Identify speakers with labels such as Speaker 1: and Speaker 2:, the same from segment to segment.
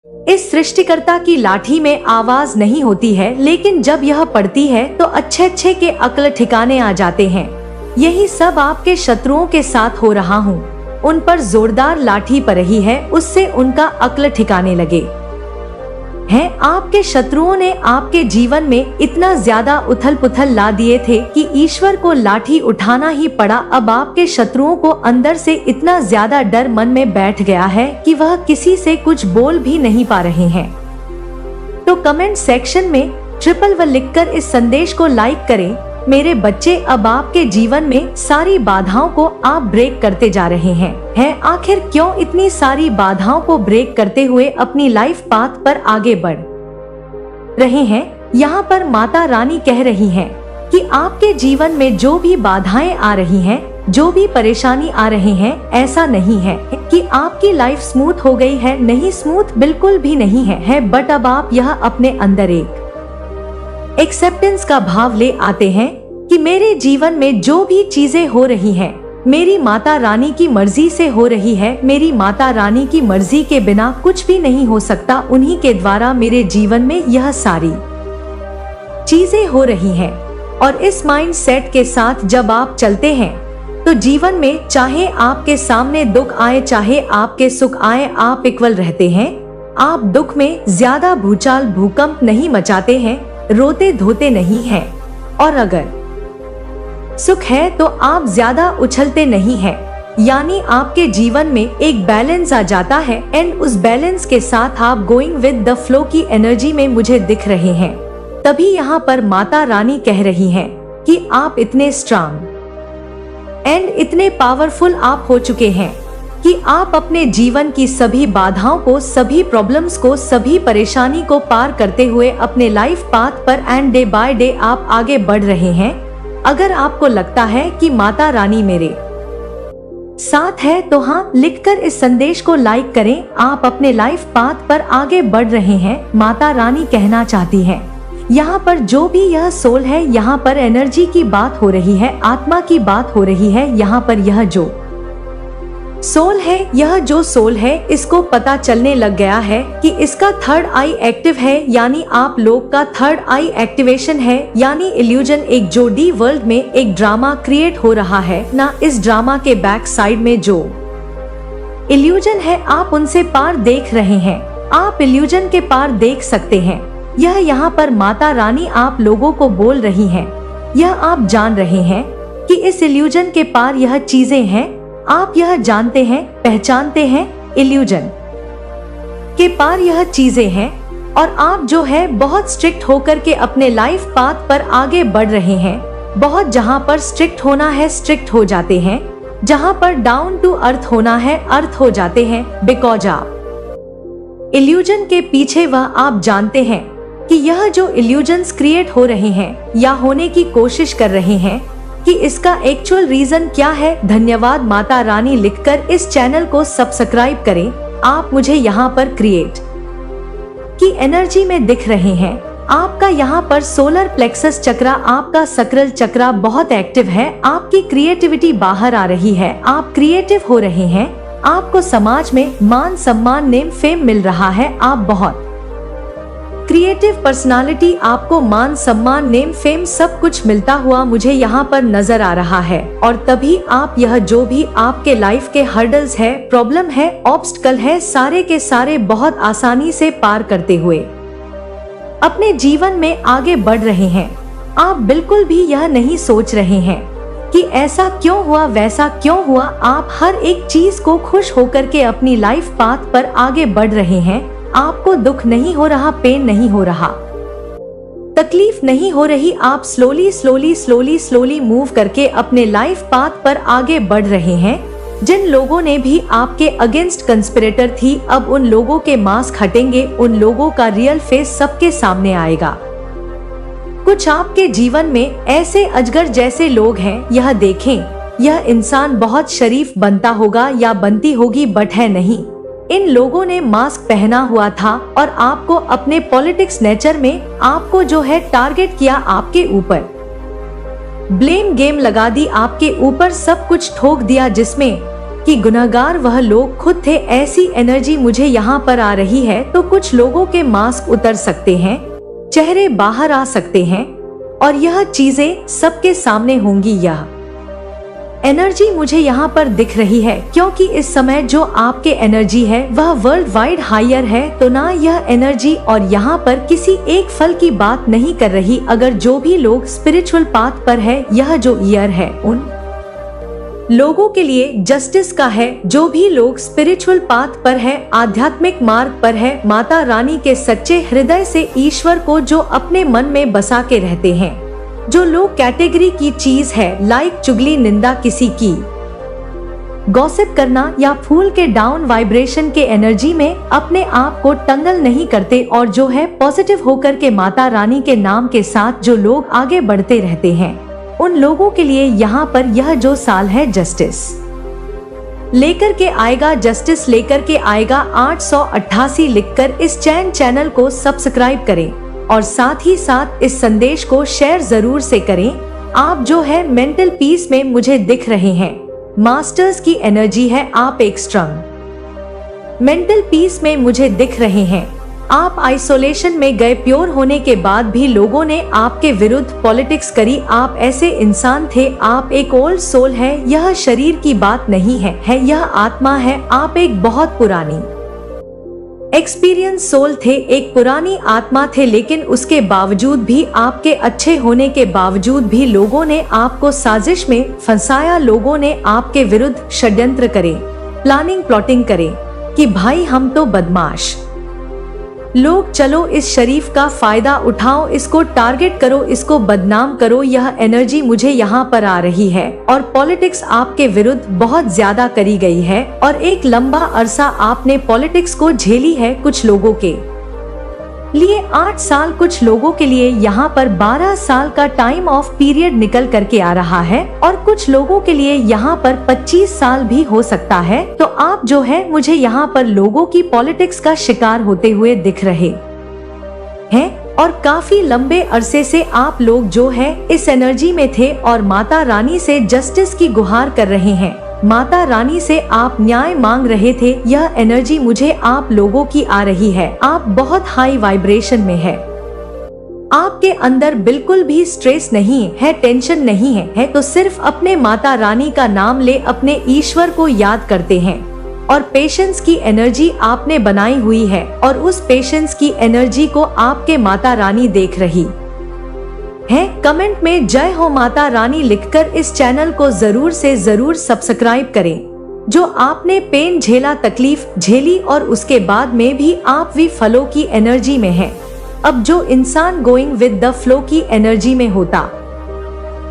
Speaker 1: इस सृष्टिकर्ता की लाठी में आवाज नहीं होती है, लेकिन जब यह पड़ती है तो अच्छे अच्छे के अक्ल ठिकाने आ जाते हैं। यही सब आपके शत्रुओं के साथ हो रहा हूँ। उन पर जोरदार लाठी पड़ रही है, उससे उनका अक्ल ठिकाने लगे हैं। आपके शत्रुओं ने आपके जीवन में इतना ज्यादा उथल पुथल ला दिए थे कि ईश्वर को लाठी उठाना ही पड़ा। अब आपके शत्रुओं को अंदर से इतना ज्यादा डर मन में बैठ गया है कि वह किसी से कुछ बोल भी नहीं पा रहे हैं। तो कमेंट सेक्शन में ट्रिपल लिखकर इस संदेश को लाइक करें। मेरे बच्चे, अब आपके जीवन में सारी बाधाओं को आप ब्रेक करते जा रहे हैं। आखिर क्यों इतनी सारी बाधाओं को ब्रेक करते हुए अपनी लाइफ पाथ पर आगे बढ़ रहे हैं? यहाँ पर माता रानी कह रही हैं कि आपके जीवन में जो भी बाधाएं आ रही हैं, जो भी परेशानी आ रहे हैं, ऐसा नहीं है कि आपकी लाइफ स्मूथ हो गई है। नहीं, स्मूथ बिल्कुल भी नहीं है। बट अब आप यह अपने अंदर एक एक्सेप्टेंस का भाव ले आते हैं कि मेरे जीवन में जो भी चीजें हो रही हैं, मेरी माता रानी की मर्जी से हो रही है। मेरी माता रानी की मर्जी के बिना कुछ भी नहीं हो सकता। उन्हीं के द्वारा मेरे जीवन में यह सारी चीजें हो रही हैं। और इस माइंड सेट के साथ जब आप चलते हैं तो जीवन में चाहे आपके सामने दुख आए, चाहे आपके सुख आए, आप इक्वल रहते हैं। आप दुख में ज्यादा भूचाल भूकंप नहीं मचाते हैं, रोते धोते नहीं हैं। और अगर सुख है तो आप ज्यादा उछलते नहीं हैं। यानी आपके जीवन में एक बैलेंस आ जाता है एंड उस बैलेंस के साथ आप गोइंग विद द फ्लो की एनर्जी में मुझे दिख रहे हैं। तभी यहाँ पर माता रानी कह रही हैं कि आप इतने स्ट्रांग एंड इतने पावरफुल आप हो चुके हैं कि आप अपने जीवन की सभी बाधाओं को, सभी प्रॉब्लम्स को, सभी परेशानी को पार करते हुए अपने लाइफ पाथ पर एंड डे बाय डे आप आगे बढ़ रहे हैं। अगर आपको लगता है कि माता रानी मेरे साथ है तो हाँ, लिखकर इस संदेश को लाइक करें। आप अपने लाइफ पाथ पर आगे बढ़ रहे हैं। माता रानी कहना चाहती है, यहाँ पर जो भी यह सोल है, यहाँ पर एनर्जी की बात हो रही है, आत्मा की बात हो रही है। यहाँ पर यह जो सोल है, यह जो सोल है, इसको पता चलने लग गया है कि इसका थर्ड आई एक्टिव है। यानी आप लोग का थर्ड आई एक्टिवेशन है। यानी इल्यूजन एक जो डी वर्ल्ड में एक ड्रामा क्रिएट हो रहा है ना, इस ड्रामा के बैक साइड में जो इल्यूजन है, आप उनसे पार देख रहे हैं। आप इल्यूजन के पार देख सकते हैं। यह यहाँ पर माता रानी आप लोगों को बोल रही है। यह आप जान रहे हैं कि इस इल्यूजन के पार यह चीजें हैं। आप यह जानते हैं, पहचानते हैं, इल्यूजन के पार यह चीजें हैं। और आप जो है बहुत स्ट्रिक्ट होकर के अपने लाइफ पाथ पर आगे बढ़ रहे हैं। बहुत जहां पर स्ट्रिक्ट होना है, स्ट्रिक्ट हो जाते हैं। जहां पर डाउन टू अर्थ होना है, अर्थ हो जाते हैं। बिकॉज आप इल्यूजन के पीछे वह आप जानते हैं कि यह जो इल्यूजन्स क्रिएट हो रहे हैं या होने की कोशिश कर रहे हैं कि इसका एक्चुअल रीजन क्या है। धन्यवाद माता रानी लिखकर इस चैनल को सब्सक्राइब करें। आप मुझे यहाँ पर क्रिएट की एनर्जी में दिख रहे हैं। आपका यहाँ पर सोलर प्लेक्सस चक्रा, आपका सकरल चक्रा बहुत एक्टिव है। आपकी क्रिएटिविटी बाहर आ रही है। आप क्रिएटिव हो रहे हैं। आपको समाज में मान सम्मान, नेम फेम मिल रहा है। आप बहुत क्रिएटिव पर्सनालिटी, आपको मान सम्मान, नेम फेम सब कुछ मिलता हुआ मुझे यहाँ पर नजर आ रहा है। और तभी आप यह जो भी आपके लाइफ के हर्डल्स है, प्रॉब्लम है, ऑब्स्टकल है, सारे के सारे बहुत आसानी से पार करते हुए अपने जीवन में आगे बढ़ रहे हैं। आप बिल्कुल भी यह नहीं सोच रहे हैं कि ऐसा क्यों हुआ, वैसा क्यों हुआ। आप हर एक चीज को खुश होकर के अपनी लाइफ पाथ पर आगे बढ़ रहे हैं। आपको दुख नहीं हो रहा, पेन नहीं हो रहा, तकलीफ नहीं हो रही। आप slowly slowly slowly slowly move करके अपने लाइफ पाथ पर आगे बढ़ रहे हैं। जिन लोगों ने भी आपके अगेंस्ट कंस्पिरेटर थी, अब उन लोगों के मास्क हटेंगे। उन लोगों का रियल फेस सबके सामने आएगा। कुछ आपके जीवन में ऐसे अजगर जैसे लोग हैं, यह देखें, यह इंसान बहुत शरीफ बनता होगा या बनती होगी, बट है नहीं। इन लोगों ने मास्क पहना हुआ था और आपको अपने पॉलिटिक्स नेचर में आपको जो है टारगेट किया, आपके ऊपर ब्लेम गेम लगा दी, आपके ऊपर सब कुछ ठोक दिया, जिसमें कि कि गुनहगार वह लोग खुद थे। ऐसी एनर्जी मुझे यहाँ पर आ रही है तो कुछ लोगों के मास्क उतर सकते हैं, चेहरे बाहर आ सकते हैं और यह चीजें सबके सामने होंगी। यह एनर्जी मुझे यहाँ पर दिख रही है क्योंकि इस समय जो आपके एनर्जी है वह वर्ल्ड वाइड हायर है। तो ना यह एनर्जी और यहाँ पर किसी एक फल की बात नहीं कर रही। अगर जो भी लोग स्पिरिचुअल पाथ पर है, यह जो ईयर है उन लोगों के लिए जस्टिस का है। जो भी लोग स्पिरिचुअल पाथ पर है, आध्यात्मिक मार्ग पर है, माता रानी के सच्चे हृदय से ईश्वर को जो अपने मन में बसा के रहते हैं। जो लोग कैटेगरी की चीज है लाइक चुगली, निंदा, किसी की गॉसिप करना या फूल के डाउन वाइब्रेशन के एनर्जी में अपने आप को टंगल नहीं करते और जो है पॉजिटिव होकर के माता रानी के नाम के साथ जो लोग आगे बढ़ते रहते हैं, उन लोगों के लिए यहाँ पर यह जो साल है जस्टिस लेकर के आएगा। जस्टिस लेकर के आएगा। 888 लिखकर इस चैनल को सब्सक्राइब करें और साथ ही साथ इस संदेश को शेयर जरूर से करें। आप जो है मेंटल पीस में मुझे दिख रहे हैं, मास्टर्स की एनर्जी है, आप एक स्ट्रॉन्ग मेंटल पीस में मुझे दिख रहे हैं। आप आइसोलेशन में गए, प्योर होने के बाद भी लोगों ने आपके विरुद्ध पॉलिटिक्स करी। आप ऐसे इंसान थे, आप एक ओल्ड सोल है। यह शरीर की बात नहीं है, यह आत्मा है। आप एक बहुत पुरानी एक्सपीरियंस सोल थे, एक पुरानी आत्मा थे, लेकिन उसके बावजूद भी, आपके अच्छे होने के बावजूद भी लोगों ने आपको साजिश में फंसाया। लोगों ने आपके विरुद्ध षड्यंत्र करे, प्लानिंग प्लॉटिंग करे कि भाई हम तो बदमाश लोग, चलो इस शरीफ का फायदा उठाओ, इसको टारगेट करो, इसको बदनाम करो। यह एनर्जी मुझे यहाँ पर आ रही है और पॉलिटिक्स आपके विरुद्ध बहुत ज्यादा करी गई है और एक लंबा अरसा आपने पॉलिटिक्स को झेली है। कुछ लोगों के लिए 8 साल, कुछ लोगों के लिए यहाँ पर 12 साल का टाइम ऑफ पीरियड निकल करके आ रहा है और कुछ लोगों के लिए यहाँ पर 25 साल भी हो सकता है। तो आप जो है मुझे यहाँ पर लोगों की पॉलिटिक्स का शिकार होते हुए दिख रहे हैं और काफी लंबे अरसे से आप लोग जो है इस एनर्जी में थे और माता रानी से जस्टिस की गुहार कर रहे हैं। माता रानी से आप न्याय मांग रहे थे। यह एनर्जी मुझे आप लोगों की आ रही है। आप बहुत हाई वाइब्रेशन में है, आपके अंदर बिल्कुल भी स्ट्रेस नहीं है, टेंशन नहीं है तो सिर्फ अपने माता रानी का नाम ले, अपने ईश्वर को याद करते हैं और पेशेंस की एनर्जी आपने बनाई हुई है और उस पेशेंस की एनर्जी को आपके माता रानी देख रही है। कमेंट में जय हो माता रानी लिखकर इस चैनल को जरूर से जरूर सब्सक्राइब करें। जो आपने पेन झेला, तकलीफ झेली और उसके बाद में भी आप भी फलों की एनर्जी में है। अब जो इंसान गोइंग विद द फ्लो की एनर्जी में होता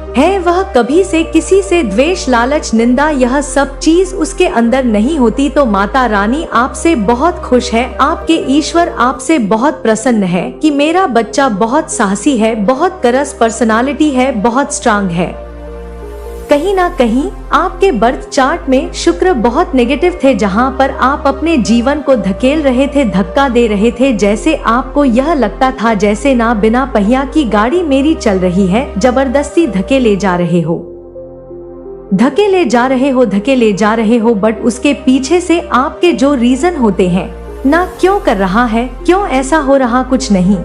Speaker 1: है, वह कभी से किसी से द्वेष, लालच, निंदा, यह सब चीज उसके अंदर नहीं होती। तो माता रानी आपसे बहुत खुश है, आपके ईश्वर आपसे बहुत प्रसन्न है कि मेरा बच्चा बहुत साहसी है, बहुत करस पर्सनालिटी है, बहुत स्ट्रांग है। कहीं ना कहीं आपके बर्थ चार्ट में शुक्र बहुत नेगेटिव थे, जहां पर आप अपने जीवन को धकेल रहे थे, धक्का दे रहे थे। जैसे आपको यह लगता था जैसे ना बिना पहिया की गाड़ी मेरी चल रही है, जबरदस्ती धके ले जा रहे हो, धके ले जा रहे हो, धके ले जा रहे हो। बट उसके पीछे से आपके जो रीजन होते हैं ना, क्यों कर रहा है, क्यों ऐसा हो रहा, कुछ नहीं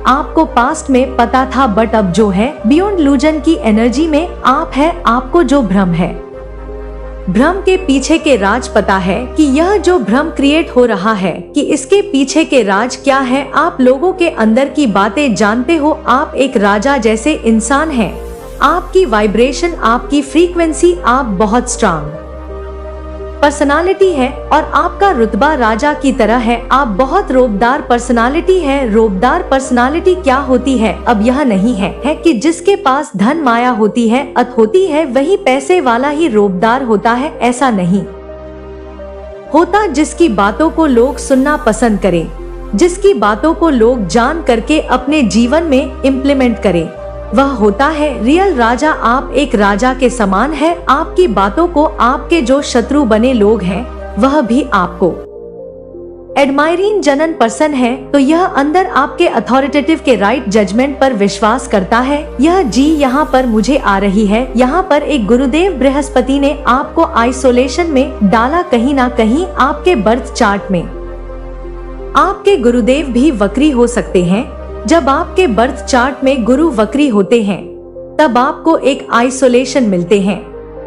Speaker 1: आपको पास्ट में पता था। बट अब जो है बियॉन्ड लूजन की एनर्जी में आप है, आपको जो भ्रम है, भ्रम के पीछे के राज पता है कि यह जो भ्रम क्रिएट हो रहा है कि इसके पीछे के राज क्या है। आप लोगों के अंदर की बातें जानते हो। आप एक राजा जैसे इंसान हैं, आपकी वाइब्रेशन, आपकी फ्रीक्वेंसी, आप बहुत स्ट्रांग पर्सनालिटी है और आपका रुतबा राजा की तरह है। आप बहुत रोबदार पर्सनालिटी है। रोबदार पर्सनालिटी क्या होती है? अब यह नहीं है कि जिसके पास धन माया होती है, अत होती है, वही पैसे वाला ही रोबदार होता है। ऐसा नहीं होता। जिसकी बातों को लोग सुनना पसंद करें, जिसकी बातों को लोग जान करके अपने जीवन में इम्प्लीमेंट करें, वह होता है रियल राजा। आप एक राजा के समान है। आपकी बातों को आपके जो शत्रु बने लोग हैं, वह भी आपको एडमायरिंग जनन पर्सन है तो यह अंदर आपके अथॉरिटेटिव के राइट जजमेंट पर विश्वास करता है। यह जी यहाँ पर मुझे आ रही है। यहाँ पर एक गुरुदेव बृहस्पति ने आपको आइसोलेशन में डाला कहीं ना कहीं आपके बर्थ चार्ट में। आपके गुरुदेव भी वक्री हो सकते हैं। जब आपके बर्थ चार्ट में गुरु वक्री होते हैं तब आपको एक आइसोलेशन मिलते हैं,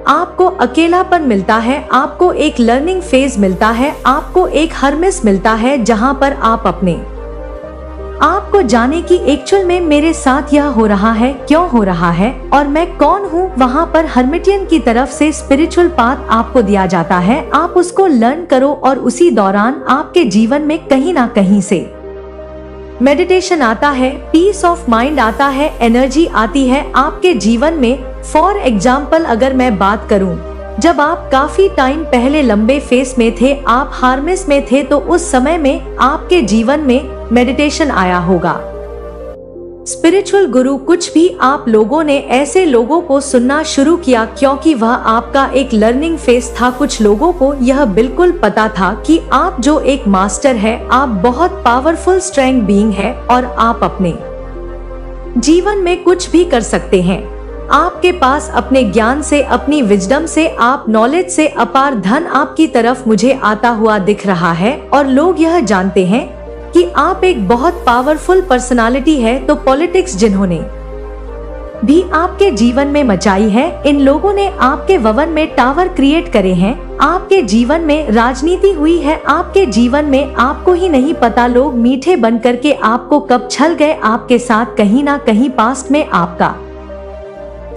Speaker 1: आपको अकेलापन मिलता है, आपको एक लर्निंग फेज मिलता है, आपको एक हर्मिस मिलता है जहां पर आप अपने आपको जाने की एक्चुअल में मेरे साथ यह हो रहा है, क्यों हो रहा है और मैं कौन हूँ। वहाँ पर हर्मिटियन की तरफ से स्पिरिचुअल पाथ आपको दिया जाता है, आप उसको लर्न करो और उसी दौरान आपके जीवन में कहीं ना कहीं से मेडिटेशन आता है, पीस ऑफ माइंड आता है, एनर्जी आती है आपके जीवन में। फॉर एग्जाम्पल अगर मैं बात करूं, जब आप काफी टाइम पहले लंबे फेस में थे, आप हार्मिस में थे, तो उस समय में आपके जीवन में मेडिटेशन आया होगा। स्पिरिचुअल गुरु कुछ भी आप लोगों ने ऐसे लोगों को सुनना शुरू किया क्योंकि वह आपका एक लर्निंग फेस था। कुछ लोगों को यह बिल्कुल पता था कि आप जो एक मास्टर है, आप बहुत पावरफुल स्ट्रेंथ बीइंग है और आप अपने जीवन में कुछ भी कर सकते हैं। आपके पास अपने ज्ञान से, अपनी विजडम से, आप नॉलेज से अपार धन आपकी तरफ मुझे आता हुआ दिख रहा है और लोग यह जानते हैं कि आप एक बहुत पावरफुल पर्सनालिटी है। तो पॉलिटिक्स जिन्होंने भी आपके जीवन में मचाई है, इन लोगों ने आपके भवन में टावर क्रिएट करे हैं, आपके जीवन में राजनीति हुई है, आपके जीवन में आपको ही नहीं पता लोग मीठे बन करके आपको कब छल गए आपके साथ। कहीं ना कहीं पास्ट में आपका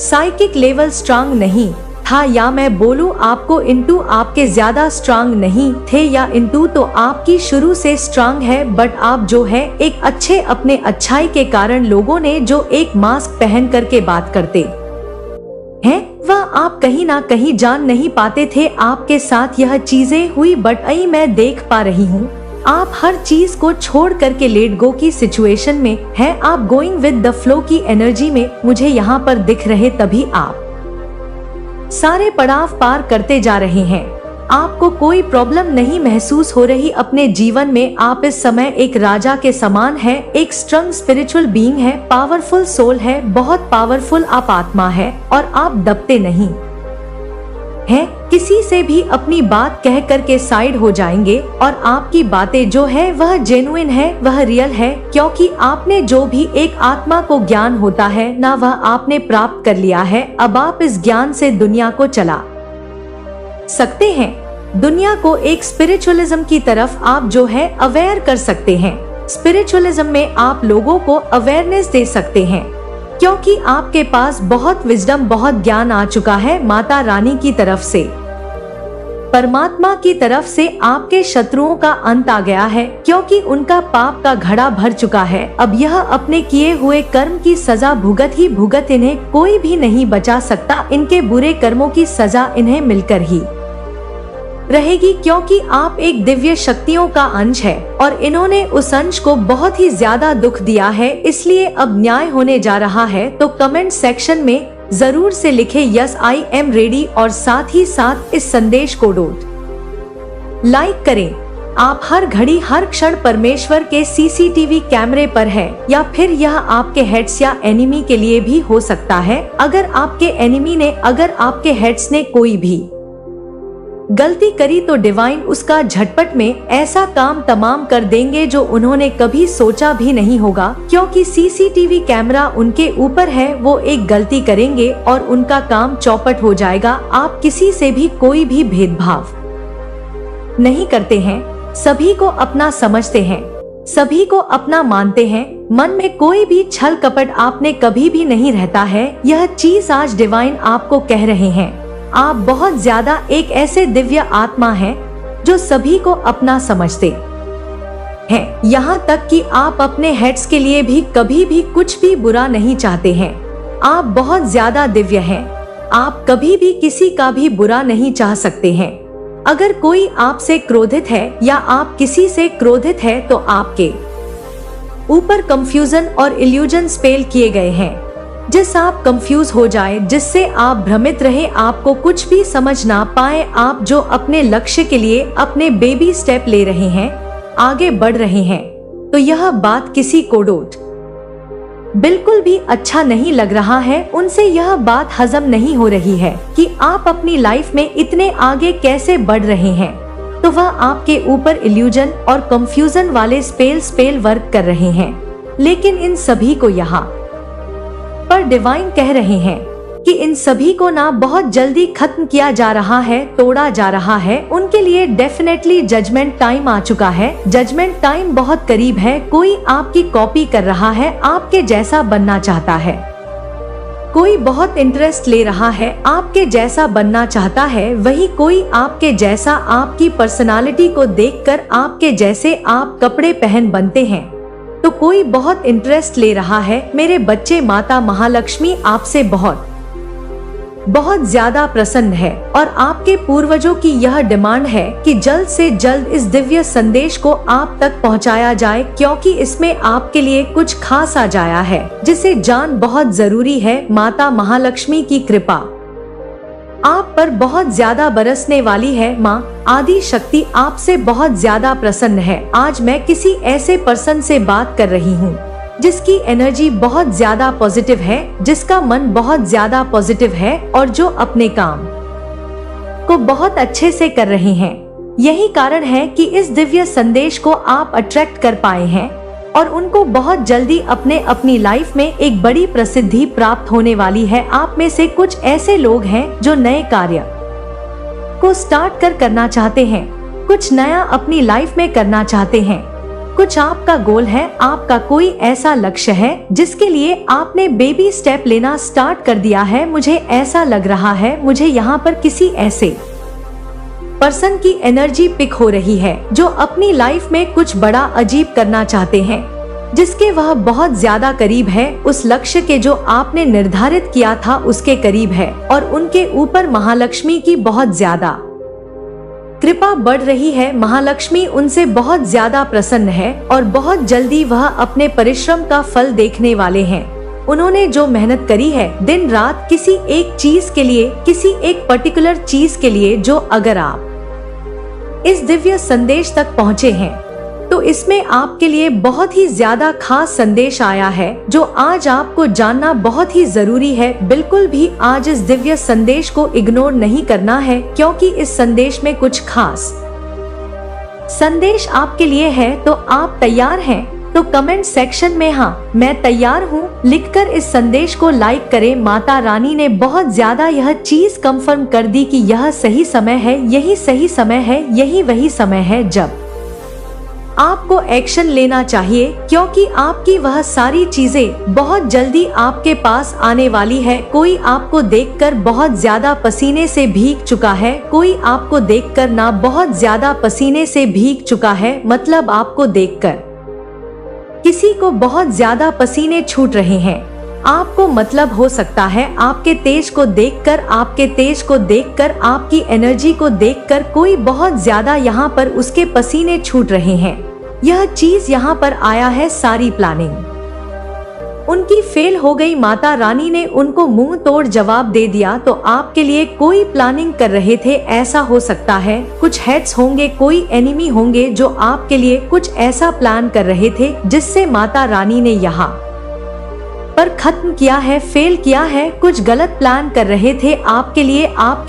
Speaker 1: साइकिक लेवल स्ट्रांग नहीं था, या मैं बोलूं आपको इनटू आपके ज्यादा स्ट्रांग नहीं थे, या इनटू तो आपकी शुरू से स्ट्रांग है, बट आप जो है एक अच्छे अपने अच्छाई के कारण लोगों ने जो एक मास्क पहन करके बात करते हैं वह आप कहीं ना कहीं जान नहीं पाते थे। आपके साथ यह चीजें हुई, बट आई मैं देख पा रही हूँ आप हर चीज को छोड़ करके लेट गो की सिचुएशन में है, आप गोइंग विद द फ्लो की एनर्जी में मुझे यहाँ पर दिख रहे, तभी आप सारे पड़ाव पार करते जा रहे हैं। आपको कोई प्रॉब्लम नहीं महसूस हो रही अपने जीवन में। आप इस समय एक राजा के समान है, एक स्ट्रॉन्ग स्पिरिचुअल बीइंग है, पावरफुल सोल है, बहुत पावरफुल आप आत्मा है और आप दबते नहीं है। किसी से भी अपनी बात कह करके साइड हो जाएंगे और आपकी बातें जो है वह जेन्युइन है, वह रियल है, क्योंकि आपने जो भी एक आत्मा को ज्ञान होता है ना वह आपने प्राप्त कर लिया है। अब आप इस ज्ञान से दुनिया को चला सकते हैं, दुनिया को एक स्पिरिचुअलिज्म की तरफ आप जो है अवेयर कर सकते हैं। स्पिरिचुअलिज्म में आप लोगों को अवेयरनेस दे सकते हैं क्योंकि आपके पास बहुत विजडम, बहुत ज्ञान आ चुका है माता रानी की तरफ से, परमात्मा की तरफ से। आपके शत्रुओं का अंत आ गया है क्योंकि उनका पाप का घड़ा भर चुका है। अब यह अपने किए हुए कर्म की सजा भुगत ही भुगत, इन्हें कोई भी नहीं बचा सकता। इनके बुरे कर्मों की सजा इन्हें मिलकर ही रहेगी क्योंकि आप एक दिव्य शक्तियों का अंश है और इन्होंने उस अंश को बहुत ही ज्यादा दुख दिया है, इसलिए अब न्याय होने जा रहा है। तो कमेंट सेक्शन में जरूर से लिखे यस आई एम रेडी और साथ ही साथ इस संदेश को लाइक करें। आप हर घड़ी हर क्षण परमेश्वर के सीसीटीवी कैमरे पर है, या फिर यह आपके हेड्स या एनिमी के लिए भी हो सकता है। अगर आपके एनिमी ने, अगर आपके हेड्स ने कोई भी गलती करी तो डिवाइन उसका झटपट में ऐसा काम तमाम कर देंगे जो उन्होंने कभी सोचा भी नहीं होगा, क्योंकि सीसीटीवी कैमरा उनके ऊपर है। वो एक गलती करेंगे और उनका काम चौपट हो जाएगा। आप किसी से भी कोई भी भेदभाव नहीं करते हैं, सभी को अपना समझते हैं, सभी को अपना मानते हैं। मन में कोई भी छल कपट आपने कभी भी नहीं रहता है। यह चीज आज डिवाइन आपको कह रहे हैं। आप बहुत ज्यादा एक ऐसे दिव्य आत्मा हैं जो सभी को अपना समझते हैं, यहाँ तक कि आप अपने हेड्स के लिए भी कभी भी कुछ भी बुरा नहीं चाहते हैं। आप बहुत ज्यादा दिव्य हैं, आप कभी भी किसी का भी बुरा नहीं चाह सकते हैं। अगर कोई आपसे क्रोधित है या आप किसी से क्रोधित है तो आपके ऊपर कंफ्यूजन और इल्यूजन स्पेल किए गए हैं, जिस आप कंफ्यूज हो जाए, जिससे आप भ्रमित रहे, आपको कुछ भी समझ ना पाए। आप जो अपने लक्ष्य के लिए अपने बेबी स्टेप ले रहे हैं, आगे बढ़ रहे हैं, तो यह बात किसी को बिल्कुल भी अच्छा नहीं लग रहा है। उनसे यह बात हजम नहीं हो रही है कि आप अपनी लाइफ में इतने आगे कैसे बढ़ रहे हैं। तो वह आपके ऊपर इल्यूजन और कंफ्यूजन वाले स्पेल वर्क कर रहे हैं। लेकिन इन सभी को यहाँ पर डिवाइन कह रहे हैं कि इन सभी को ना बहुत जल्दी खत्म किया जा रहा है, तोड़ा जा रहा है। उनके लिए डेफिनेटली जजमेंट टाइम आ चुका है। जजमेंट टाइम बहुत करीब है। कोई आपकी कॉपी कर रहा है, आपके जैसा बनना चाहता है। कोई बहुत इंटरेस्ट ले रहा है, आपके जैसा बनना चाहता है। वही कोई आपके जैसा आपकी पर्सनालिटी को देखकर आपके जैसे आप कपड़े पहन बनते हैं। तो कोई बहुत इंटरेस्ट ले रहा है। मेरे बच्चे, माता महालक्ष्मी आपसे बहुत ज्यादा प्रसन्न है और आपके पूर्वजों की यह डिमांड है कि जल्द से जल्द इस दिव्य संदेश को आप तक पहुंचाया जाए, क्योंकि इसमें आपके लिए कुछ खास आ जाया है जिसे जान बहुत जरूरी है। माता महालक्ष्मी की कृपा आप पर बहुत ज्यादा बरसने वाली है। माँ आदि शक्ति आपसे बहुत ज्यादा प्रसन्न है। आज मैं किसी ऐसे पर्सन से बात कर रही हूँ जिसकी एनर्जी बहुत ज्यादा पॉजिटिव है, जिसका मन बहुत ज्यादा पॉजिटिव है और जो अपने काम को बहुत अच्छे से कर रहे हैं। यही कारण है कि इस दिव्य संदेश को आप अट्रैक्ट कर पाए हैं और उनको बहुत जल्दी अपनी लाइफ में एक बड़ी प्रसिद्धि प्राप्त होने वाली है। आप में से कुछ ऐसे लोग हैं जो नए कार्य को स्टार्ट करना चाहते हैं, कुछ नया अपनी लाइफ में करना चाहते हैं। कुछ आपका गोल है, आपका कोई ऐसा लक्ष्य है जिसके लिए आपने बेबी स्टेप लेना स्टार्ट कर दिया है। मुझे ऐसा लग रहा है, मुझे यहाँ पर किसी ऐसे पर्सन की एनर्जी पिक हो रही है जो अपनी लाइफ में कुछ बड़ा अजीब करना चाहते हैं, जिसके वह बहुत ज्यादा करीब है। उस लक्ष्य के जो आपने निर्धारित किया था उसके करीब है और उनके ऊपर महालक्ष्मी की बहुत ज्यादा कृपा बढ़ रही है। महालक्ष्मी उनसे बहुत ज्यादा प्रसन्न है और बहुत जल्दी वह अपने परिश्रम का फल देखने वाले हैं। उन्होंने जो मेहनत करी है दिन रात किसी एक चीज के लिए, किसी एक पर्टिकुलर चीज के लिए, जो अगर आप इस दिव्य संदेश तक पहुँचे हैं तो इसमें आपके लिए बहुत ही ज्यादा खास संदेश आया है जो आज आपको जानना बहुत ही जरूरी है। बिल्कुल भी आज इस दिव्य संदेश को इग्नोर नहीं करना है, क्योंकि इस संदेश में कुछ खास संदेश आपके लिए है। तो आप तैयार हैं? तो कमेंट सेक्शन में हाँ मैं तैयार हूँ लिखकर इस संदेश को लाइक करें। माता रानी ने बहुत ज्यादा यह चीज कंफर्म कर दी कि यह सही समय है, यही सही समय है, यही वही समय है जब आपको एक्शन लेना चाहिए, क्योंकि आपकी वह सारी चीजें बहुत जल्दी आपके पास आने वाली है। कोई आपको देखकर बहुत ज्यादा पसीने से भीग चुका है, कोई आपको देखकर ना बहुत ज्यादा पसीने से भीग चुका है, मतलब आपको देखकर किसी को बहुत ज्यादा पसीने छूट रहे हैं। आपको मतलब हो सकता है आपके तेज को देखकर, आपके तेज को देखकर, आपकी एनर्जी को देखकर कोई बहुत ज्यादा यहाँ पर उसके पसीने छूट रहे हैं। यह चीज यहाँ पर आया है, सारी प्लानिंग उनकी फेल हो गई। माता रानी ने उनको मुंह तोड़ जवाब दे दिया। तो आपके लिए कोई प्लानिंग कर रहे थे, ऐसा हो सकता है कुछ हेड्स होंगे, कोई एनिमी होंगे जो आपके लिए कुछ ऐसा प्लान कर रहे थे जिससे माता रानी ने यहाँ पर खत्म किया है, फेल किया है। कुछ गलत प्लान कर रहे थे आपके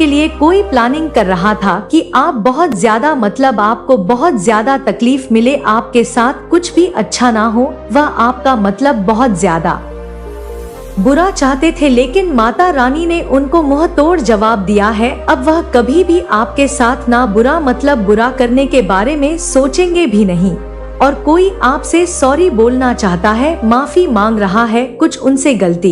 Speaker 1: लिए कोई प्लानिंग कर रहा था कि आप बहुत ज्यादा, मतलब आपको बहुत ज्यादा तकलीफ मिले, आपके साथ कुछ भी अच्छा ना हो, वह आपका मतलब बहुत ज्यादा बुरा चाहते थे। लेकिन माता रानी ने उनको मुंह तोड़ जवाब दिया है, अब वह कभी भी आपके साथ ना बुरा, मतलब बुरा करने के बारे में सोचेंगे भी नहीं। और कोई आपसे सॉरी बोलना चाहता है, माफी मांग रहा है, कुछ उनसे गलती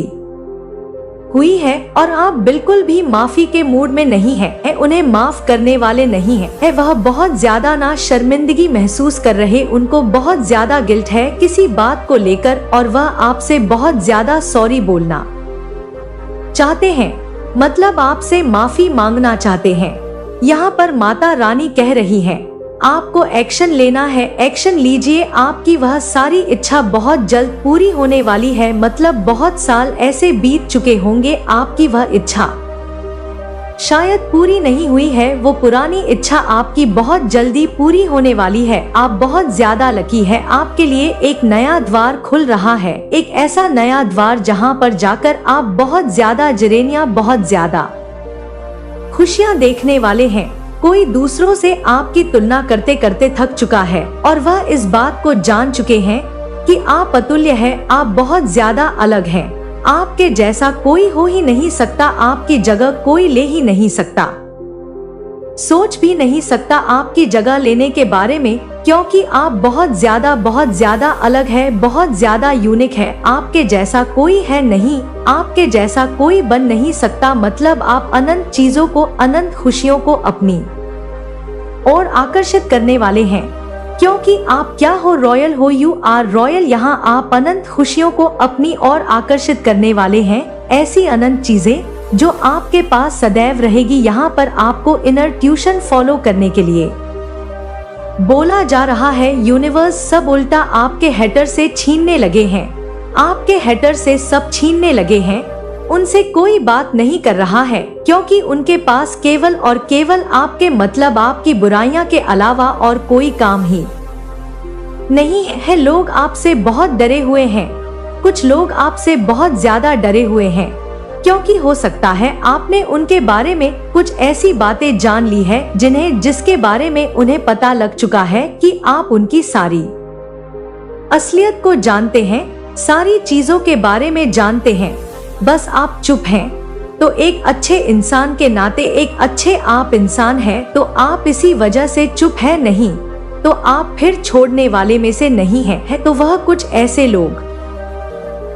Speaker 1: हुई है और आप बिल्कुल भी माफी के मूड में नहीं है, उन्हें माफ करने वाले नहीं है। वह बहुत ज्यादा ना शर्मिंदगी महसूस कर रहे, उनको बहुत ज्यादा गिल्ट है किसी बात को लेकर और वह आपसे बहुत ज्यादा सॉरी बोलना चाहते हैं, मतलब आपसे माफी मांगना चाहते हैं। यहाँ पर माता रानी कह रही है आपको एक्शन लेना है, एक्शन लीजिए। आपकी वह सारी इच्छा बहुत जल्द पूरी होने वाली है, मतलब बहुत साल ऐसे बीत चुके होंगे आपकी वह इच्छा शायद पूरी नहीं हुई है वो पुरानी इच्छा आपकी बहुत जल्दी पूरी होने वाली है। आप बहुत ज्यादा लकी है, आपके लिए एक नया द्वार खुल रहा है, एक ऐसा नया द्वार जहां पर जाकर आप बहुत ज्यादा जरेनिया बहुत ज्यादा खुशियां देखने वाले हैं। कोई दूसरों से आपकी तुलना करते करते थक चुका है और वह इस बात को जान चुके हैं कि आप अतुल्य है, आप बहुत ज्यादा अलग हैं। आपके जैसा कोई हो ही नहीं सकता, आपकी जगह कोई ले ही नहीं सकता, सोच भी नहीं सकता आपकी जगह लेने के बारे में, क्योंकि आप बहुत ज्यादा अलग है, बहुत ज्यादा यूनिक है। आपके जैसा कोई है नहीं, आपके जैसा कोई बन नहीं सकता। मतलब आप अनंत चीजों को, अनंत खुशियों को अपनी ओर आकर्षित करने वाले हैं, क्योंकि आप क्या हो, रॉयल हो, यू आर रॉयल। यहाँ आप अनंत खुशियों को अपनी ओर आकर्षित करने वाले हैं, ऐसी अनंत चीजें जो आपके पास सदैव रहेगी। यहाँ पर आपको इनर ट्यूशन फॉलो करने के लिए बोला जा रहा है। यूनिवर्स सब उल्टा आपके हेटर से छीनने लगे हैं, आपके हेटर से सब छीनने लगे हैं। उनसे कोई बात नहीं कर रहा है, क्योंकि उनके पास केवल और केवल आपके मतलब आपकी बुराइयां के अलावा और कोई काम ही नहीं है। लोग आपसे बहुत डरे हुए हैं, कुछ लोग आपसे बहुत ज्यादा डरे हुए हैं, क्योंकि हो सकता है आपने उनके बारे में कुछ ऐसी बातें जान ली है जिसके बारे में उन्हें पता लग चुका है कि आप उनकी सारी असलियत को जानते हैं, सारी चीजों के बारे में जानते हैं, बस आप चुप हैं। तो एक अच्छे इंसान के नाते, एक अच्छे आप इंसान हैं, तो आप इसी वजह से चुप है नहीं, तो आप फिर छोड़ने वाले में से नहीं है। तो वह कुछ ऐसे लोग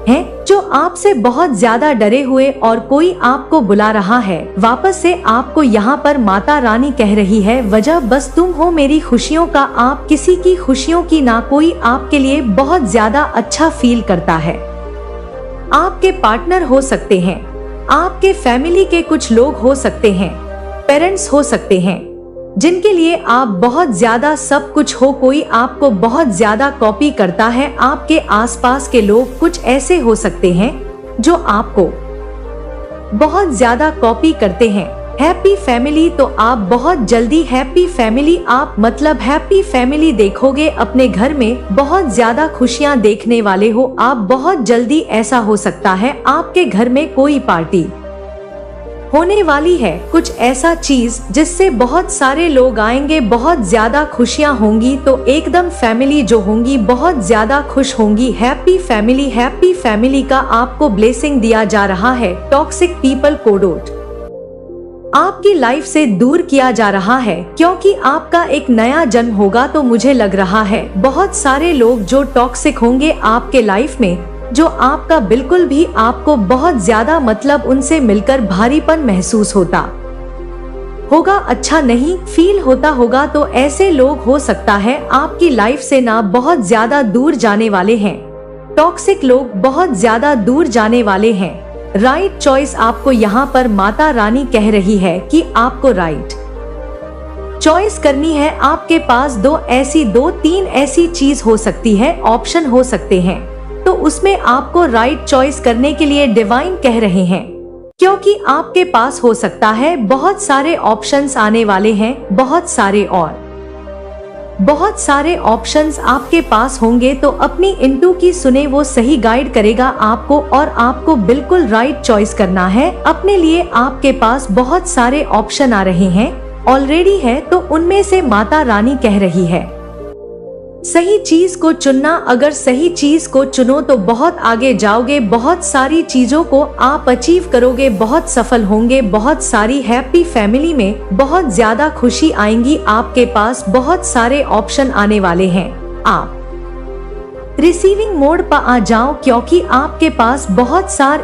Speaker 1: हैं जो आपसे बहुत ज्यादा डरे हुए, और कोई आपको बुला रहा है वापस से। आपको यहाँ पर माता रानी कह रही है, वजह बस तुम हो मेरी खुशियों का। आप किसी की खुशियों की ना, कोई आपके लिए बहुत ज्यादा अच्छा फील करता है। आपके पार्टनर हो सकते हैं, आपके फैमिली के कुछ लोग हो सकते हैं, पेरेंट्स हो सकते हैं, जिनके लिए आप बहुत ज्यादा सब कुछ हो। कोई आपको बहुत ज्यादा कॉपी करता है, आपके आसपास के लोग कुछ ऐसे हो सकते हैं जो आपको बहुत ज्यादा कॉपी करते हैं। हैप्पी फैमिली, तो आप बहुत जल्दी हैप्पी फैमिली, आप मतलब हैप्पी फैमिली देखोगे अपने घर में, बहुत ज्यादा खुशियां देखने वाले हो आप बहुत जल्दी। ऐसा हो सकता है आपके घर में कोई पार्टी होने वाली है, कुछ ऐसा चीज जिससे बहुत सारे लोग आएंगे, बहुत ज्यादा खुशियां होंगी, तो एकदम फैमिली जो होंगी बहुत ज्यादा खुश होंगी। हैप्पी फैमिली का आपको ब्लेसिंग दिया जा रहा है। टॉक्सिक पीपल को आपकी लाइफ से दूर किया जा रहा है, क्योंकि आपका एक नया जन्म होगा। तो मुझे लग रहा है बहुत सारे लोग जो टॉक्सिक होंगे आपके लाइफ में, जो आपका बिल्कुल भी आपको बहुत ज्यादा मतलब उनसे मिलकर भारीपन महसूस होता होगा, अच्छा नहीं फील होता होगा, तो ऐसे लोग हो सकता है आपकी लाइफ से ना बहुत ज्यादा दूर जाने वाले हैं। टॉक्सिक लोग बहुत ज्यादा दूर जाने वाले हैं। राइट चॉइस आपको यहाँ पर माता रानी कह रही है कि आपको राइट चॉइस करनी है। आपके पास दो तीन ऐसी चीज हो सकती है, ऑप्शन हो सकते हैं, तो उसमें आपको राइट चॉइस करने के लिए डिवाइन कह रहे हैं, क्योंकि आपके पास हो सकता है बहुत सारे ऑप्शंस आने वाले हैं, बहुत सारे ऑप्शंस आपके पास होंगे। तो अपनी इंटू की सुने, वो सही गाइड करेगा आपको, और आपको बिल्कुल राइट चॉइस करना है अपने लिए। आपके पास बहुत सारे ऑप्शन आ रहे हैं, ऑलरेडी है, तो उनमें से माता रानी कह रही है सही चीज को चुनना। अगर सही चीज को चुनो तो बहुत आगे जाओगे, बहुत सारी चीजों को आप अचीव करोगे, बहुत सफल होंगे। बहुत सारी हैप्पी फैमिली में बहुत ज्यादा खुशी आएंगी, आपके पास बहुत सारे ऑप्शन आने वाले हैं। आप रिसीविंग मोड पर आ जाओ, क्योंकि आपके पास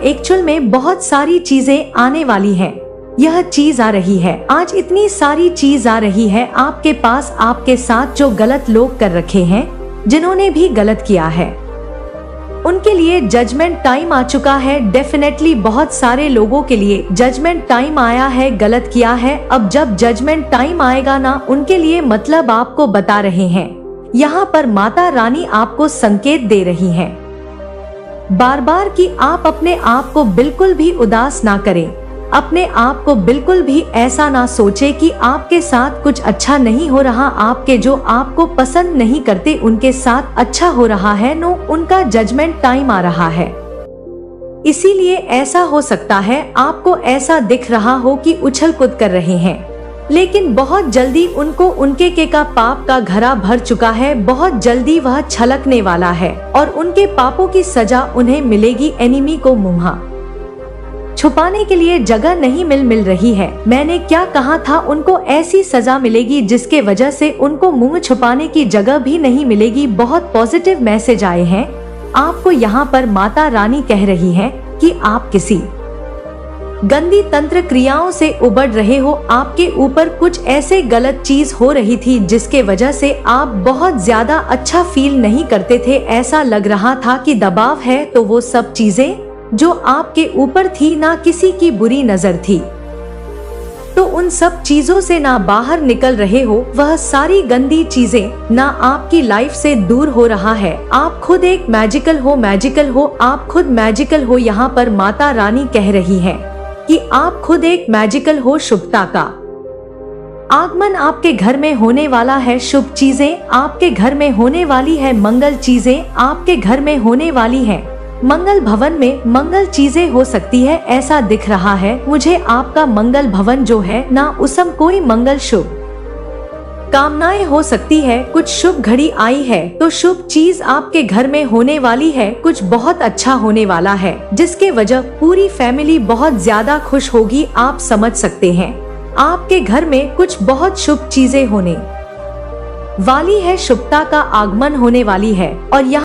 Speaker 1: एक्चुअल में बहुत सारी चीजें आने वाली हैं। यह चीज आ रही है, आज इतनी सारी चीज आ रही है आपके पास। आपके साथ जो गलत लोग कर रखे हैं, जिन्होंने भी गलत किया है, उनके लिए जजमेंट टाइम आ चुका है। डेफिनेटली बहुत सारे लोगों के लिए जजमेंट टाइम आया है, गलत किया है। अब जब जजमेंट टाइम आएगा ना, उनके लिए मतलब आपको बता रहे हैं, यहाँ पर माता रानी आपको संकेत दे रही हैं बार बार कि आप अपने आप को बिल्कुल भी उदास ना करें। अपने आप को बिल्कुल भी ऐसा ना सोचे कि आपके साथ कुछ अच्छा नहीं हो रहा, आपके जो आपको पसंद नहीं करते उनके साथ अच्छा हो रहा है। नो, उनका जजमेंट टाइम आ रहा है। इसीलिए ऐसा हो सकता है आपको ऐसा दिख रहा हो कि उछल कूद कर रहे हैं, लेकिन बहुत जल्दी उनको उनके के का पाप का घड़ा भर चुका है। बहुत जल्दी वह छलकने वाला है और उनके पापों की सजा उन्हें मिलेगी। एनिमी को मुंह छुपाने के लिए जगह नहीं मिल रही है। मैंने क्या कहा था, उनको ऐसी सजा मिलेगी जिसके वजह से उनको मुंह छुपाने की जगह भी नहीं मिलेगी। बहुत पॉजिटिव मैसेज आए हैं आपको। यहाँ पर माता रानी कह रही है कि आप किसी गंदी तंत्र क्रियाओं से उबड़ रहे हो। आपके ऊपर कुछ ऐसे गलत चीज हो रही थी जिसके वजह से आप बहुत ज्यादा अच्छा फील नहीं करते थे। ऐसा लग रहा था कि दबाव है, तो वो सब चीजें जो आपके ऊपर थी ना किसी की बुरी नजर थी, तो उन सब चीजों से ना बाहर निकल रहे हो। वह सारी गंदी चीजें ना आपकी लाइफ से दूर हो रहा है। आप खुद एक मैजिकल हो, आप खुद मैजिकल हो। यहाँ पर माता रानी कह रही है कि आप खुद एक मैजिकल हो। शुभता का आगमन आपके घर में होने वाला है। शुभ चीजें आपके घर में होने वाली है। मंगल चीजें आपके घर में होने वाली है। मंगल भवन में मंगल चीजें हो सकती है, ऐसा दिख रहा है मुझे। आपका मंगल भवन जो है ना, उसम कोई मंगल शुभ कामनाएं हो सकती है। कुछ शुभ घड़ी आई है तो शुभ चीज आपके घर में होने वाली है। कुछ बहुत अच्छा होने वाला है जिसके वजह पूरी फैमिली बहुत ज्यादा खुश होगी। आप समझ सकते हैं आपके घर में कुछ बहुत शुभ चीजें होने वाली है। शुभता का आगमन होने वाली है और यहाँ